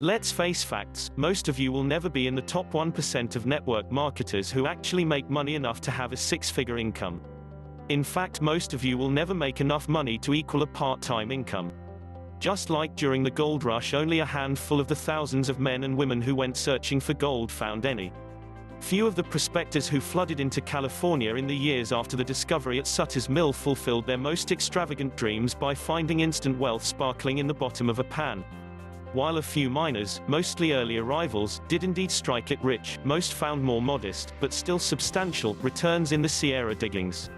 Let's face facts, most of you will never be in the top 1% of network marketers who actually make money enough to have a six-figure income. In fact, most of you will never make enough money to equal a part-time income. Just like during the gold rush, only a handful of the thousands of men and women who went searching for gold found any. Few of the prospectors who flooded into California in the years after the discovery at Sutter's Mill fulfilled their most extravagant dreams by finding instant wealth sparkling in the bottom of a pan. While a few miners, mostly early arrivals, did indeed strike it rich, most found more modest, but still substantial, returns in the Sierra diggings.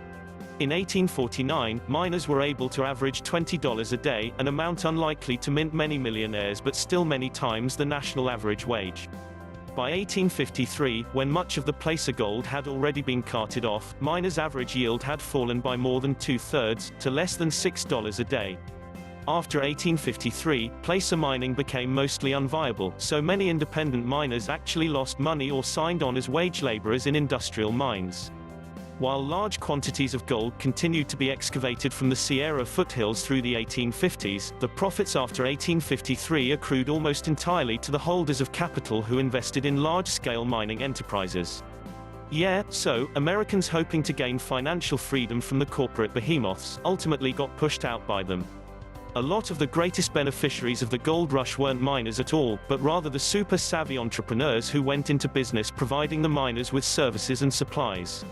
In 1849, miners were able to average $20 a day, an amount unlikely to mint many millionaires but still many times the national average wage. By 1853, when much of the placer gold had already been carted off, miners' average yield had fallen by more than two-thirds, to less than $6 a day. After 1853, placer mining became mostly unviable, so many independent miners actually lost money or signed on as wage laborers in industrial mines. While large quantities of gold continued to be excavated from the Sierra foothills through the 1850s, the profits after 1853 accrued almost entirely to the holders of capital who invested in large-scale mining enterprises. So, Americans hoping to gain financial freedom from the corporate behemoths, ultimately got pushed out by them. A lot of the greatest beneficiaries of the gold rush weren't miners at all, but rather the super-savvy entrepreneurs who went into business providing the miners with services and supplies.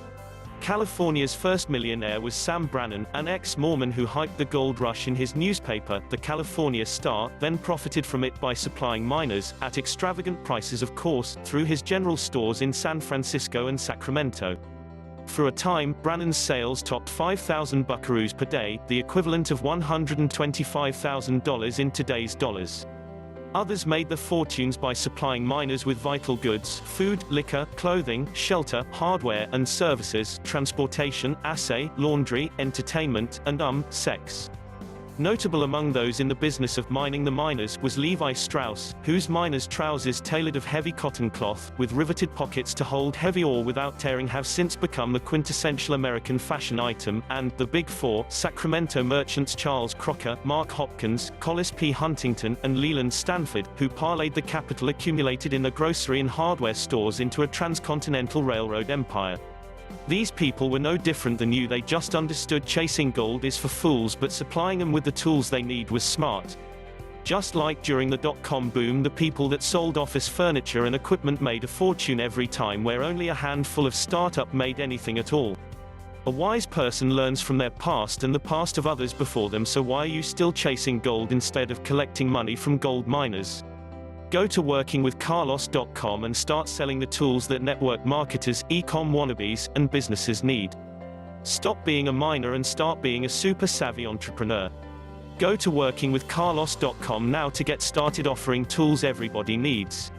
California's first millionaire was Sam Brannan, an ex-Mormon who hyped the gold rush in his newspaper, the California Star, then profited from it by supplying miners, at extravagant prices of course, through his general stores in San Francisco and Sacramento. For a time, Brannan's sales topped 5,000 buckaroos per day, the equivalent of $125,000 in today's dollars. Others made their fortunes by supplying miners with vital goods, food, liquor, clothing, shelter, hardware and services, transportation, assay, laundry, entertainment, and sex. Notable among those in the business of mining the miners was Levi Strauss, whose miners' trousers tailored of heavy cotton cloth, with riveted pockets to hold heavy ore without tearing have since become the quintessential American fashion item, and the Big Four, Sacramento merchants Charles Crocker, Mark Hopkins, Collis P. Huntington, and Leland Stanford, who parlayed the capital accumulated in the grocery and hardware stores into a transcontinental railroad empire. These people were no different than you, they just understood chasing gold is for fools but supplying them with the tools they need was smart. Just like during the dot-com boom, the people that sold office furniture and equipment made a fortune every time, where only a handful of startup made anything at all. A wise person learns from their past and the past of others before them, so why are you still chasing gold instead of collecting money from gold miners? Go to workingwithcarlos.com and start selling the tools that network marketers, e-com wannabes, and businesses need. Stop being a miner and start being a super savvy entrepreneur. Go to workingwithcarlos.com now to get started offering tools everybody needs.